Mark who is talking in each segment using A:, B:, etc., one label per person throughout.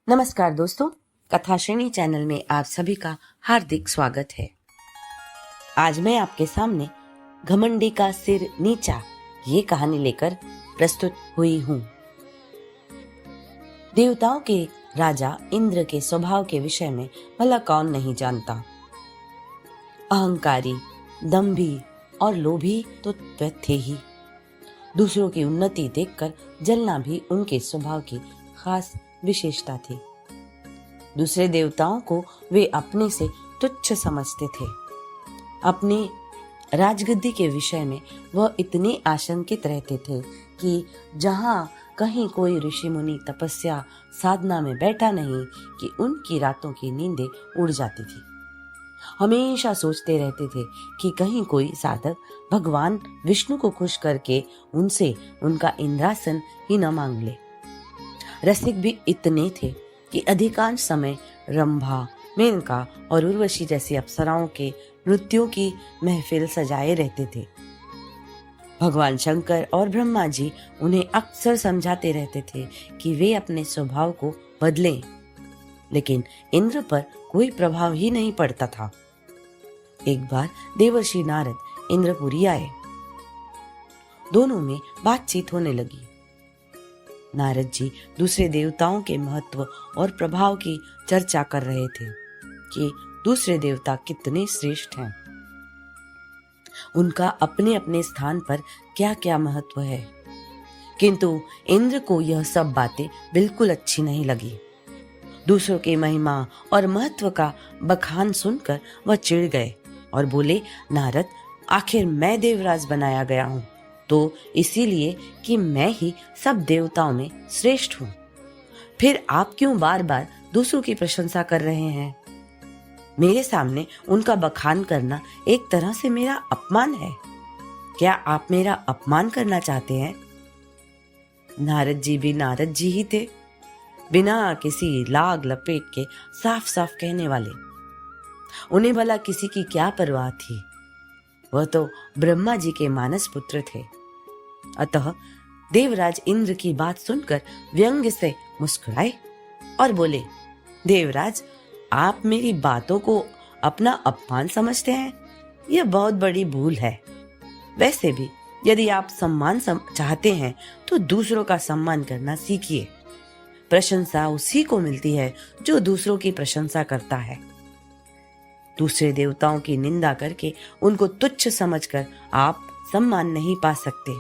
A: नमस्कार दोस्तों, कथा श्रेणी चैनल में आप सभी का हार्दिक स्वागत है। आज मैं आपके सामने घमंडी का सिर नीचा ये कहानी लेकर प्रस्तुत हुई हूँ। देवताओं के राजा इंद्र के स्वभाव के विषय में भला कौन नहीं जानता। अहंकारी, दंभी और लोभी तो थे ही। दूसरों की उन्नति देखकर जलना भी उनके स्वभाव की खास विशेषता थी। दूसरे देवताओं को वे अपने से तुच्छ समझते थे। अपनी राजगद्दी के विषय में वह इतने आशंकित रहते थे कि जहां कहीं कोई ऋषि मुनि तपस्या साधना में बैठा नहीं कि उनकी रातों की नींदें उड़ जाती थी। हमेशा सोचते रहते थे कि कहीं कोई साधक भगवान विष्णु को खुश करके उनसे उनका इंद्रासन ही न मांग ले। रसिक भी इतने थे कि अधिकांश समय रंभा, मेनका और उर्वशी जैसी अप्सराओं के नृत्यों की महफिल सजाए रहते थे। भगवान शंकर और ब्रह्मा जी उन्हें अक्सर समझाते रहते थे कि वे अपने स्वभाव को बदलें, लेकिन इंद्र पर कोई प्रभाव ही नहीं पड़ता था। एक बार देवर्षि नारद इंद्रपुरी आए। दोनों में बातचीत होने लगी। नारद जी दूसरे देवताओं के महत्व और प्रभाव की चर्चा कर रहे थे कि दूसरे देवता कितने श्रेष्ठ हैं, उनका अपने अपने स्थान पर क्या क्या महत्व है। किंतु इंद्र को यह सब बातें बिल्कुल अच्छी नहीं लगी। दूसरों की महिमा और महत्व का बखान सुनकर वह चिढ़ गए और बोले, नारद, आखिर मैं देवराज बनाया गया हूं तो इसीलिए कि मैं ही सब देवताओं में श्रेष्ठ हूं। फिर आप क्यों बार बार दूसरों की प्रशंसा कर रहे हैं? मेरे सामने उनका बखान करना एक तरह से मेरा अपमान है। क्या आप मेरा अपमान करना चाहते हैं? नारद जी भी नारद जी ही थे, बिना किसी लाग लपेट के साफ साफ कहने वाले। उन्हें भला किसी की क्या परवाह थी? वह तो ब्रह्मा जी के मानस पुत्र थे। अतः देवराज इंद्र की बात सुनकर व्यंग्य से मुस्कुराए और बोले, देवराज, आप मेरी बातों को अपना अपमान समझते हैं, यह बहुत बड़ी भूल है। वैसे भी यदि आप सम्मान चाहते हैं तो दूसरों का सम्मान करना सीखिए। प्रशंसा उसी को मिलती है जो दूसरों की प्रशंसा करता है। दूसरे देवताओं की निंदा करके उनको तुच्छ समझकर आप सम्मान नहीं पा सकते।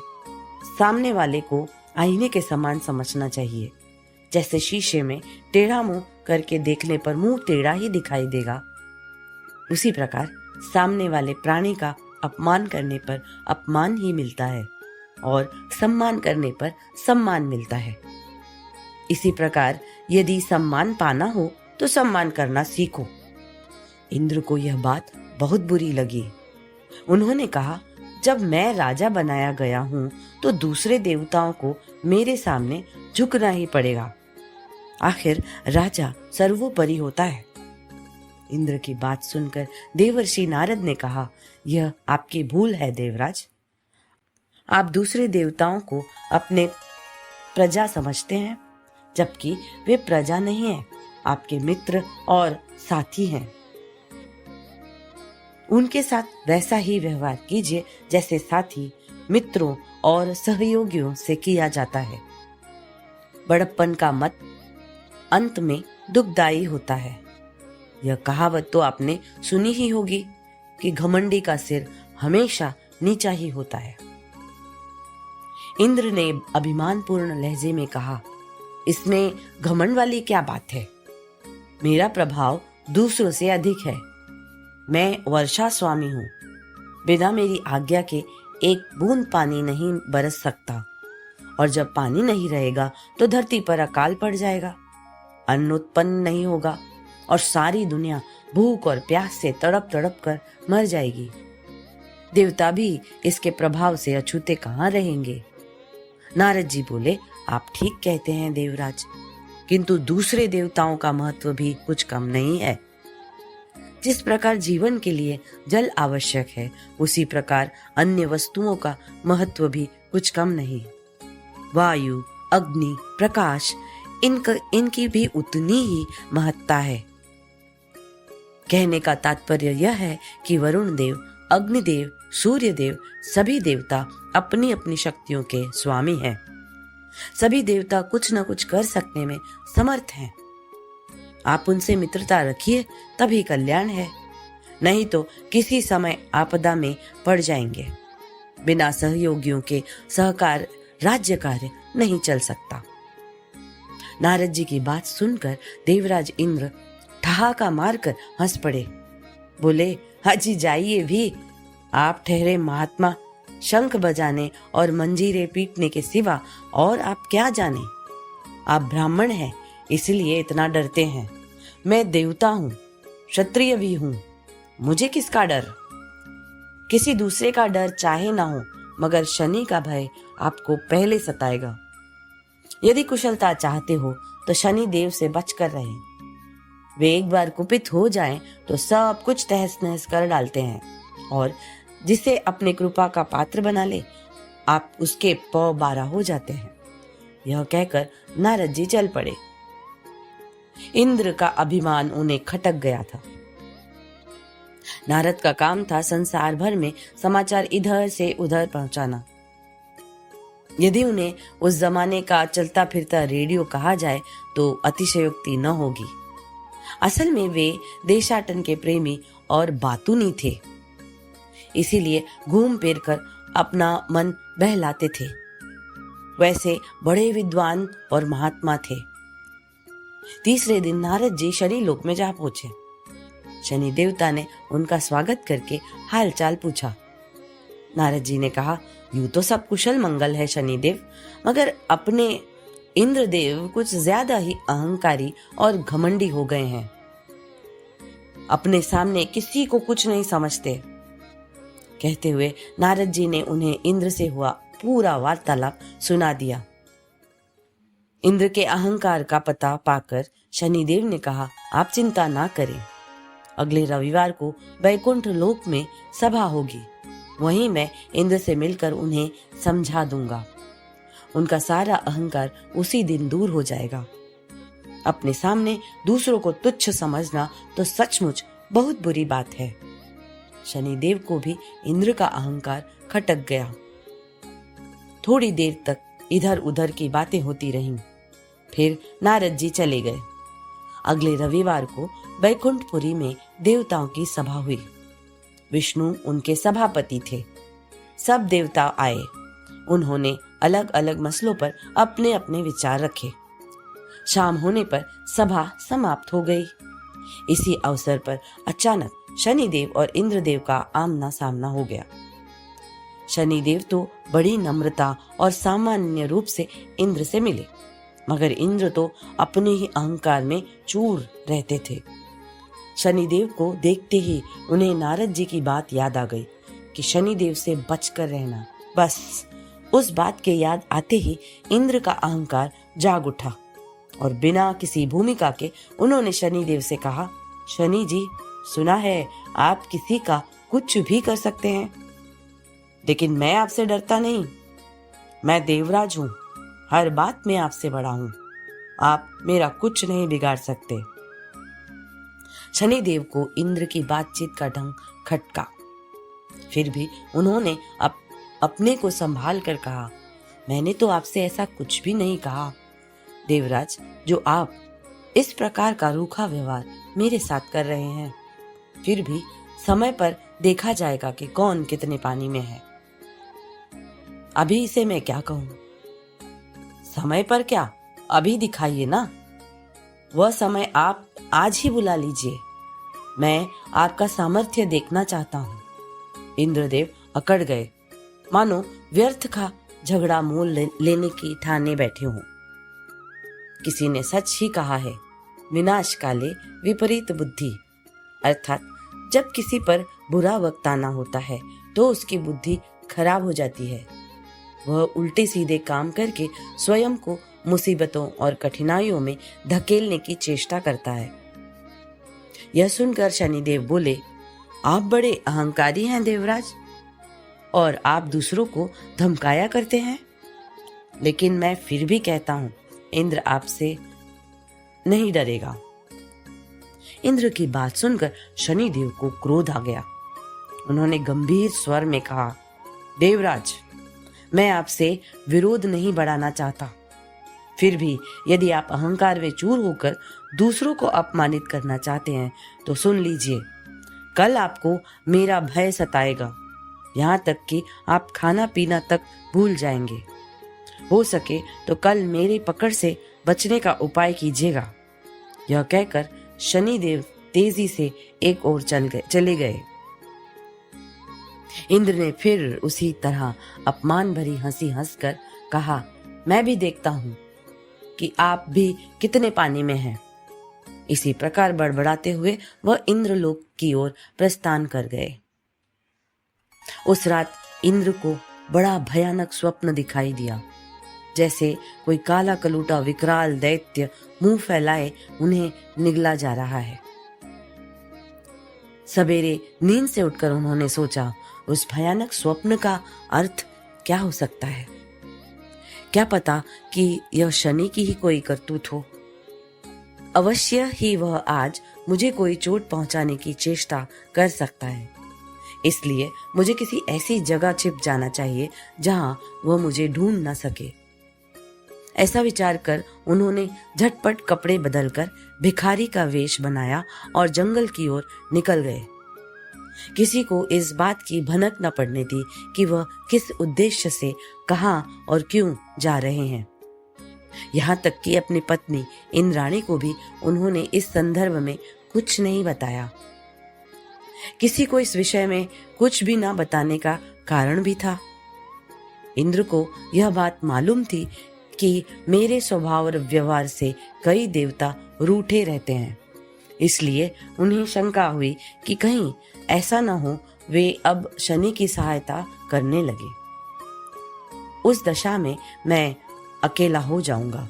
A: सामने वाले को आईने के समान समझना चाहिए। जैसे शीशे में टेढ़ा मुंह करके देखने पर मुंह टेढ़ा ही दिखाई देगा, उसी प्रकार सामने वाले प्राणी का अपमान करने पर अपमान ही मिलता है और सम्मान करने पर सम्मान मिलता है। इसी प्रकार यदि सम्मान पाना हो तो सम्मान करना सीखो। इंद्र को यह बात बहुत बुरी लगी। उन्होंने कहा, जब मैं राजा बनाया गया हूं तो दूसरे देवताओं को मेरे सामने झुकना ही पड़ेगा। आखिर राजा सर्वोपरि होता है। इंद्र की बात सुनकर देवर्षि नारद ने कहा, यह आपकी भूल है देवराज। आप दूसरे देवताओं को अपने प्रजा समझते हैं, जबकि वे प्रजा नहीं है, आपके मित्र और साथी हैं। उनके साथ वैसा ही व्यवहार कीजिए जैसे साथी, मित्रों और सहयोगियों से किया जाता है। बड़प्पन का मत अंत में दुखदायी होता है। यह कहावत तो आपने सुनी ही होगी कि घमंडी का सिर हमेशा नीचा ही होता है। इंद्र ने अभिमानपूर्ण लहजे में कहा, इसमें घमंड वाली क्या बात है? मेरा प्रभाव दूसरों से अधिक है। मैं वर्षा स्वामी हूँ। बिना मेरी आज्ञा के एक बूंद पानी नहीं बरस सकता, और जब पानी नहीं रहेगा तो धरती पर अकाल पड़ जाएगा, अन्न उत्पन्न नहीं होगा और सारी दुनिया भूख और प्यास से तड़प तड़प कर मर जाएगी। देवता भी इसके प्रभाव से अछूते कहाँ रहेंगे? नारद जी बोले, आप ठीक कहते हैं देवराज, किंतु दूसरे देवताओं का महत्व भी कुछ कम नहीं है। जिस प्रकार जीवन के लिए जल आवश्यक है, उसी प्रकार अन्य वस्तुओं का महत्व भी कुछ कम नहीं। वायु, अग्नि, प्रकाश इनकी भी उतनी ही महत्ता है। कहने का तात्पर्य यह है कि वरुण देव, अग्निदेव, सूर्य देव सभी देवता अपनी अपनी शक्तियों के स्वामी हैं। सभी देवता कुछ न कुछ कर सकने में समर्थ हैं। आप उनसे मित्रता रखिए तभी कल्याण है, नहीं तो किसी समय आपदा में पड़ जाएंगे। बिना सहयोगियों के सहकार राज्य कार्य नहीं चल सकता। नारद जी की बात सुनकर देवराज इंद्र ठहाका मारकर हंस पड़े। बोले, हाजी जाइए भी, आप ठहरे महात्मा, शंख बजाने और मंजीरे पीटने के सिवा और आप क्या जाने। आप ब्राह्मण हैं, इसलिए इतना डरते हैं। मैं देवता हूँ, क्षत्रिय भी हूँ, मुझे किसका डर। किसी दूसरे का डर चाहे ना हो, मगर शनि का भय आपको पहले सताएगा। यदि कुशलता चाहते हो तो शनि देव से बचकर रहें। वे एक बार कुपित हो जाएं तो सब कुछ तहस नहस कर डालते हैं, और जिसे अपने कृपा का पात्र बना ले आप उसके पौ 12 हो जाते हैं। यह कहकर नारद जी चल पड़े। इंद्र का अभिमान उन्हें खटक गया था। नारद का काम था संसार भर में समाचार इधर से उधर पहुंचाना। यदि उन्हें उस जमाने का चलता फिरता रेडियो कहा जाए तो अतिशयोक्ति न होगी। असल में वे देशाटन के प्रेमी और बातूनी थे, इसीलिए घूम फिर कर अपना मन बहलाते थे। वैसे बड़े विद्वान और महात्मा थे। तीसरे दिन नारद जी शनि लोक में जा पहुंचे। शनि देवता ने उनका स्वागत करके हाल चाल पूछा। नारद जी ने कहा, यूं तो सब कुशल मंगल है शनिदेव, मगर अपने इंद्रदेव कुछ ज्यादा ही अहंकारी और घमंडी हो गए हैं। अपने सामने किसी को कुछ नहीं समझते। कहते हुए नारद जी ने उन्हें इंद्र से हुआ पूरा वार्तालाप सुना दिया। इंद्र के अहंकार का पता पाकर शनिदेव ने कहा, आप चिंता ना करें, अगले रविवार को वैकुंठ लोक में सभा होगी, वहीं मैं इंद्र से मिलकर उन्हें समझा दूंगा। उनका सारा अहंकार उसी दिन दूर हो जाएगा। अपने सामने दूसरों को तुच्छ समझना तो सचमुच बहुत बुरी बात है। शनिदेव को भी इंद्र का अहंकार खटक गया। थोड़ी देर तक इधर उधर की बातें होती रहीं। फिर नारद जी चले गए। अगले रविवार को वैकुंठपुरी में देवताओं की सभा हुई। विष्णु उनके सभापति थे। सब देवता आए। उन्होंने अलग अलग मसलों पर अपने अपने विचार रखे। शाम होने पर सभा समाप्त हो गई। इसी अवसर पर अचानक शनिदेव और इंद्रदेव का आमना सामना हो गया। शनिदेव तो बड़ी नम्रता और सामान्य रूप से इंद्र से मिले, मगर इंद्र तो अपने ही अहंकार में चूर रहते थे। शनिदेव को देखते ही उन्हें नारद जी की बात याद आ गई कि शनिदेव से बचकर रहना। बस उस बात के याद आते ही इंद्र का अहंकार जाग उठा और बिना किसी भूमिका के उन्होंने शनिदेव से कहा, शनि जी, सुना है आप किसी का कुछ भी कर सकते हैं, लेकिन मैं आपसे डरता नहीं। मैं देवराज हूँ, हर बात में आपसे बड़ा हूँ, आप मेरा कुछ नहीं बिगाड़ सकते। शनिदेव को इंद्र की बातचीत का ढंग खटका। फिर भी उन्होंने अपने को संभाल कर कहा, मैंने तो आपसे ऐसा कुछ भी नहीं कहा। देवराज, जो आप इस प्रकार का रूखा व्यवहार मेरे साथ कर रहे हैं, फिर भी समय पर देखा जाएगा कि कौन कितने पानी में है। अभी इसे मैं क्या कहूँ? समय पर क्या, अभी दिखाइए ना। वह समय आप आज ही बुला लीजिए। मैं आपका सामर्थ्य देखना चाहता हूँ। इंद्रदेव अकड़ गए, मानो व्यर्थ का झगड़ा मोल लेने की ठाने बैठे हों। किसी ने सच ही कहा है, विनाश काले विपरीत बुद्धि, अर्थात जब किसी पर बुरा वक्त आना होता है तो उसकी बुद्धि खराब हो जाती है। वह उल्टे सीधे काम करके स्वयं को मुसीबतों और कठिनाइयों में धकेलने की चेष्टा करता है। यह सुनकर शनिदेव बोले, आप बड़े अहंकारी हैं देवराज, और आप दूसरों को धमकाया करते हैं। लेकिन मैं फिर भी कहता हूँ, इंद्र आपसे नहीं डरेगा। इंद्र की बात सुनकर शनिदेव को क्रोध आ गया। उन्होंने गंभीर स्वर में कहा, देवराज, मैं आपसे विरोध नहीं बढ़ाना चाहता, फिर भी यदि आप अहंकार में चूर होकर दूसरों को अपमानित करना चाहते हैं तो सुन लीजिए, कल आपको मेरा भय सताएगा, यहाँ तक कि आप खाना पीना तक भूल जाएंगे। हो सके तो कल मेरी पकड़ से बचने का उपाय कीजिएगा। यह कहकर शनिदेव तेजी से एक ओर चले गए। इंद्र ने फिर उसी तरह अपमान भरी हंसी हंसकर कहा, मैं भी देखता हूं कि आप भी कितने पानी में हैं। इसी प्रकार बड़बड़ाते हुए वह इंद्रलोक की ओर प्रस्थान कर गए। उस रात इंद्र को बड़ा भयानक स्वप्न दिखाई दिया, जैसे कोई काला कलूटा विकराल दैत्य मुंह फैलाए उन्हें निगला जा रहा है। सवेरे नींद से उठकर उन्होंने सोचा, उस भयानक स्वप्न का अर्थ क्या हो सकता है? क्या पता कि यह शनि की ही कोई करतूत हो। अवश्य ही वह आज मुझे कोई चोट पहुंचाने की चेष्टा कर सकता है, इसलिए मुझे किसी ऐसी जगह छिप जाना चाहिए जहां वह मुझे ढूंढ न सके। ऐसा विचार कर उन्होंने झटपट कपड़े बदलकर भिखारी का वेश बनाया और जंगल की ओर निकल गए। किसी को इस बात की भनक न पड़ने दी कि वह किस उद्देश्य से कहां और क्यों जा रहे हैं। यहाँ तक कि अपनी पत्नी इंद्राणी को भी उन्होंने इस संदर्भ में कुछ नहीं बताया। किसी को इस विषय में कुछ भी न बताने का कारण भी था। इंद्र को यह बात मालूम थी कि मेरे स्वभाव और व्यवहार से कई देवता रूठे रहते हैं, इसलिए उन्हें शंका हुई कि कहीं ऐसा न हो वे अब शनि की सहायता करने लगे। उस दशा में मैं अकेला हो जाऊंगा।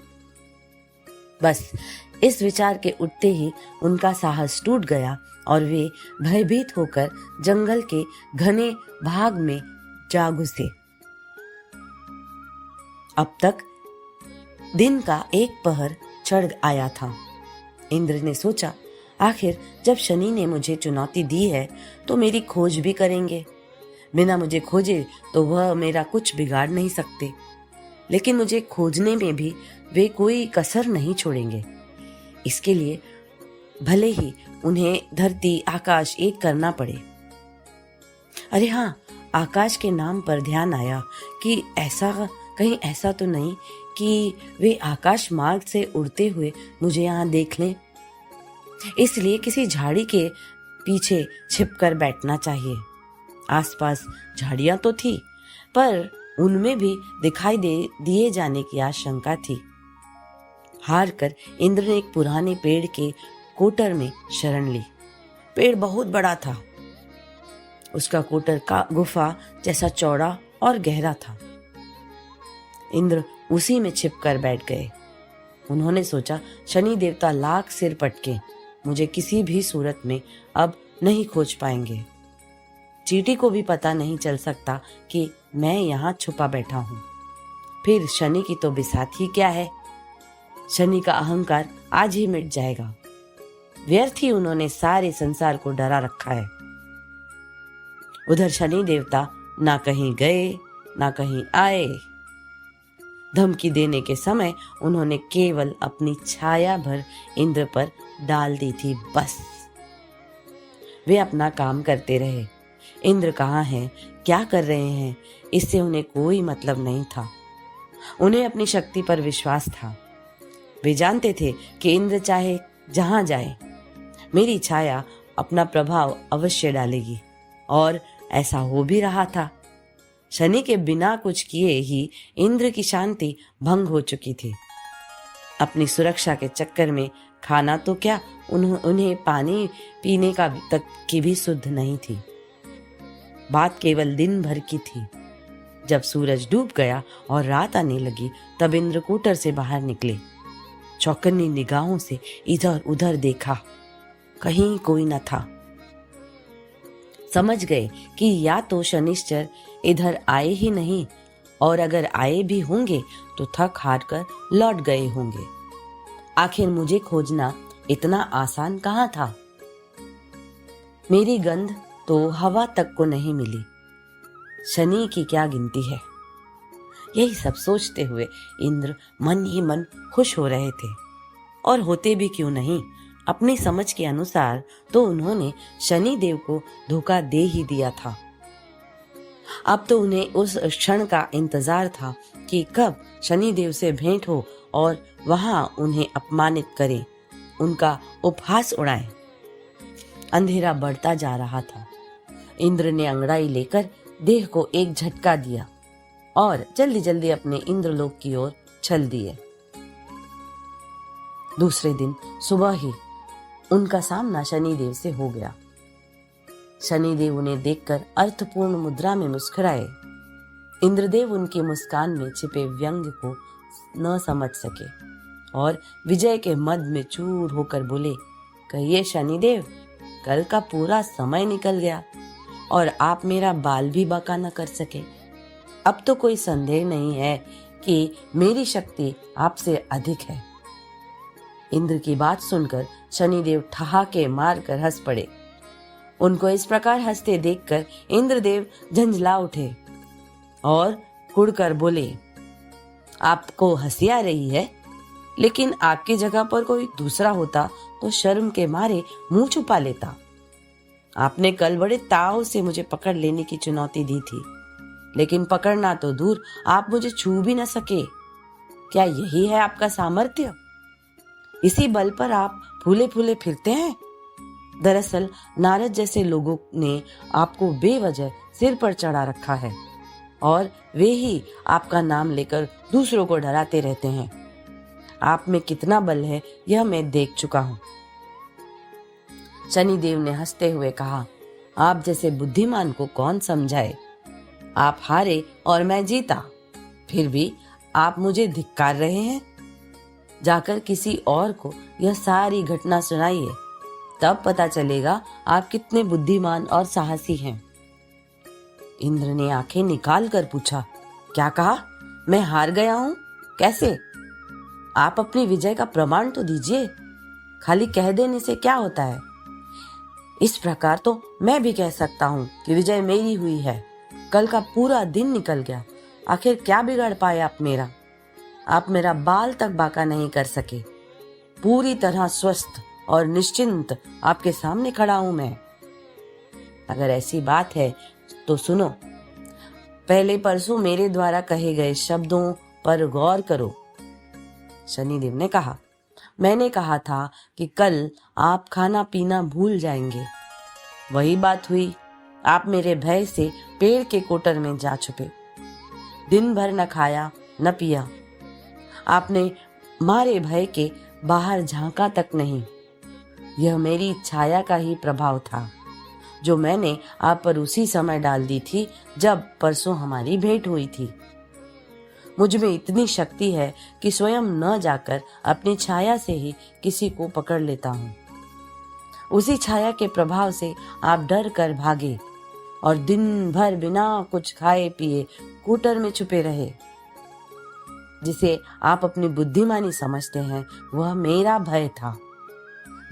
A: बस इस विचार के उठते ही उनका साहस टूट गया और वे भयभीत होकर जंगल के घने भाग में जा घुसे। अब तक दिन का एक पहर चढ़ आया था। इंद्र ने सोचा, आखिर जब शनि ने मुझे चुनौती दी है तो मेरी खोज भी करेंगे। बिना मुझे खोजे तो वह मेरा कुछ बिगाड़ नहीं सकते, लेकिन मुझे खोजने में भी वे कोई कसर नहीं छोड़ेंगे। इसके लिए भले ही उन्हें धरती आकाश एक करना पड़े। अरे हाँ, आकाश के नाम पर ध्यान आया कि कहीं ऐसा तो नहीं कि वे आकाश मार्ग से उड़ते हुए मुझे यहाँ देख लें। इसलिए किसी झाड़ी के पीछे छिपकर बैठना चाहिए। आसपास झाड़ियां तो थी, पर उनमें भी दिखाई दिए जाने की आशंका थी। हार कर इंद्र ने एक पुराने पेड़ के कोटर में शरण ली। पेड़ बहुत बड़ा था। उसका कोटर का गुफा जैसा चौड़ा और गहरा था। इंद्र उसी में छिपकर बैठ गए। उन्होंने सोचा, शनि देवता लाख सिर पटके मुझे किसी भी सूरत में अब नहीं खोज पाएंगे। चींटी को भी पता नहीं चल सकता कि मैं यहाँ छुपा बैठा हूँ। फिर शनि की तो बिसात ही क्या है। शनि का अहंकार आज ही मिट जाएगा। व्यर्थ ही उन्होंने सारे संसार को डरा रखा है। उधर शनि देवता ना कहीं गए ना कहीं आए। धमकी देने के समय उन्होंने केवल अपनी छाया भर इंद्र पर डाल दी थी, बस। वे अपना काम करते रहे। इंद्र कहाँ हैं, क्या कर रहे हैं, इससे उन्हें कोई मतलब नहीं था। उन्हें अपनी शक्ति पर विश्वास था। वे जानते थे कि इंद्र चाहे जहां जाए, मेरी छाया अपना प्रभाव अवश्य डालेगी, और ऐसा हो भी रहा था। शनि के बिना कुछ किए ही इंद्र की शांति भंग हो चुकी थी। अपनी सुरक्षा के चक्कर में खाना तो क्या, उन्हें पानी पीने का तक की भी सुध नहीं थी। बात केवल दिन भर की थी। जब सूरज डूब गया और रात आने लगी, तब इंद्र कोटर से बाहर निकले। चौकन्नी निगाहों से इधर उधर देखा, कहीं कोई न था। समझ गए कि या तो शनिश्चर इधर आए ही नहीं, और अगर आए भी होंगे तो थक हार कर लौट गए होंगे। आखिर मुझे खोजना इतना आसान कहाँ था। मेरी गंध तो हवा तक को नहीं मिली, शनि की क्या गिनती है। यही सब सोचते हुए इंद्र मन ही मन खुश हो रहे थे, और होते भी क्यों नहीं। अपनी समझ के अनुसार तो उन्होंने शनि देव को धोखा दे ही दिया था। अब तो उन्हें उस क्षण का इंतजार था कि कब शनि देव से भेंट हो और वहां उन्हें अपमानित करें, उनका उपहास उड़ाएं। अंधेरा बढ़ता जा रहा था। इंद्र ने अंगड़ाई लेकर देह को एक झटका दिया और जल्दी जल्दी अपने इंद्रलोक की ओर चल दिए। दूसरे दिन सुबह ही उनका सामना शनिदेव से हो गया। शनिदेव उन्हें देखकर अर्थपूर्ण मुद्रा में मुस्कुराए। इंद्रदेव उनकी मुस्कान में छिपे व्यंग्य को न समझ सके और विजय के मद में चूर होकर बोले, कहिए शनिदेव, कल का पूरा समय निकल गया और आप मेरा बाल भी बांका न कर सके। अब तो कोई संदेह नहीं है कि मेरी शक्ति आपसे अधिक है। इंद्र की बात सुनकर शनिदेव ठहाके मारकर हंस पड़े। उनको इस प्रकार हंसते देखकर इंद्रदेव झंझला उठे और कुड़कर बोले, आपको हंसी आ रही है, लेकिन आपकी जगह पर कोई दूसरा होता तो शर्म के मारे मुंह छुपा लेता। आपने कल बड़े ताव से मुझे पकड़ लेने की चुनौती दी थी, लेकिन पकड़ना तो दूर, आप मुझे छू भी न सके। क्या यही है आपका सामर्थ्य? इसी बल पर आप फूले फूले फिरते हैं? दरअसल नारद जैसे लोगों ने आपको बेवजह सिर पर चढ़ा रखा है और वे ही आपका नाम लेकर दूसरों को डराते रहते हैं। आप में कितना बल है यह मैं देख चुका हूं। शनिदेव ने हंसते हुए कहा, आप जैसे बुद्धिमान को कौन समझाए। आप हारे और मैं जीता, फिर भी आप मुझे धिक्कार रहे हैं। जाकर किसी और को यह सारी घटना सुनाइए, तब पता चलेगा आप कितने बुद्धिमान और साहसी हैं। इंद्र ने आंखें निकाल कर पूछा, क्या कहा? मैं हार गया हूं? कैसे? आप अपनी विजय का प्रमाण तो दीजिए। खाली कह देने से क्या होता है? इस प्रकार तो मैं भी कह सकता हूं कि विजय मेरी हुई है। कल का पूरा दिन निकल गया, आखिर क्या बिगाड़ पाए आप मेरा? आप मेरा बाल तक बांका नहीं कर सके। पूरी तरह स्वस्थ और निश्चिंत आपके सामने खड़ा हूं मैं। अगर ऐसी बात है तो सुनो, पहले परसों मेरे द्वारा कहे गए शब्दों पर गौर करो। शनिदेव ने कहा, मैंने कहा था कि कल आप खाना पीना भूल जाएंगे। वही बात हुई। आप मेरे भय से पेड़ के कोटर में जा छुपे। दिन भर न खाया न पिया। आपने मारे भय के बाहर झांका तक नहीं। यह मेरी छाया का ही प्रभाव था, जो मैंने आप पर उसी समय डाल दी थी जब परसों हमारी भेंट हुई थी। मुझ में इतनी शक्ति है कि स्वयं न जाकर अपनी छाया से ही किसी को पकड़ लेता हूँ। उसी छाया के प्रभाव से आप डर कर भागे और दिन भर बिना कुछ खाए पिए कूटर में छुपे रहे। जिसे आप अपनी बुद्धिमानी समझते हैं, वह मेरा भय था।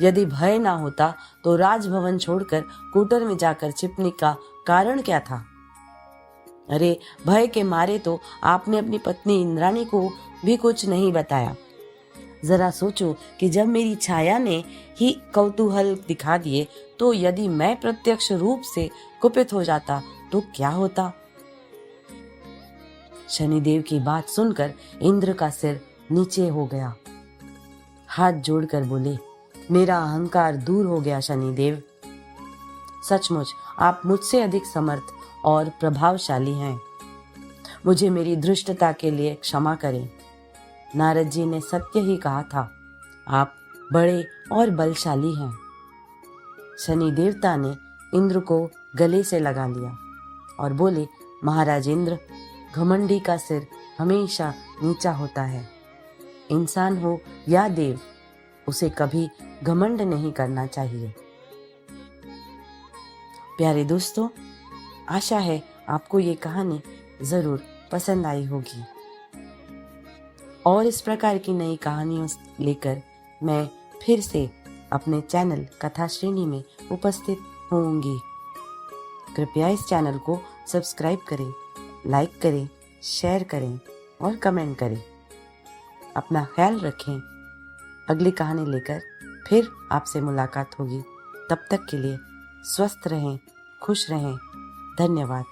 A: यदि भय ना होता तो राजभवन छोड़कर कूटर में जाकर छिपने का कारण क्या था? अरे, भय के मारे तो आपने अपनी पत्नी इंद्राणी को भी कुछ नहीं बताया। जरा सोचो कि जब मेरी छाया ने ही कौतूहल दिखा दिए, तो यदि मैं प्रत्यक्ष रूप से कुपित हो जाता तो क्या होता? शनिदेव की बात सुनकर इंद्र का सिर नीचे हो गया। हाथ जोड़कर बोले, मेरा अहंकार दूर हो गया शनिदेव। सचमुच आप मुझसे अधिक समर्थ और प्रभावशाली हैं। मुझे मेरी धृष्टता के लिए क्षमा करें। नारद जी ने सत्य ही कहा था, आप बड़े और बलशाली हैं। शनि देवता ने इंद्र को गले से लगा लिया और बोले, महाराज इंद्र, घमंडी का सिर हमेशा नीचा होता है। इंसान हो या देव, उसे कभी घमंड नहीं करना चाहिए। प्यारे दोस्तों, आशा है आपको ये कहानी जरूर पसंद आई होगी और इस प्रकार की नई कहानियों लेकर मैं फिर से अपने चैनल कथा श्रेणी में उपस्थित होंगी। कृपया इस चैनल को सब्सक्राइब करें, लाइक करें, शेयर करें और कमेंट करें। अपना ख्याल रखें। अगली कहानी लेकर फिर आपसे मुलाकात होगी। तब तक के लिए स्वस्थ रहें, खुश रहें। धन्यवाद।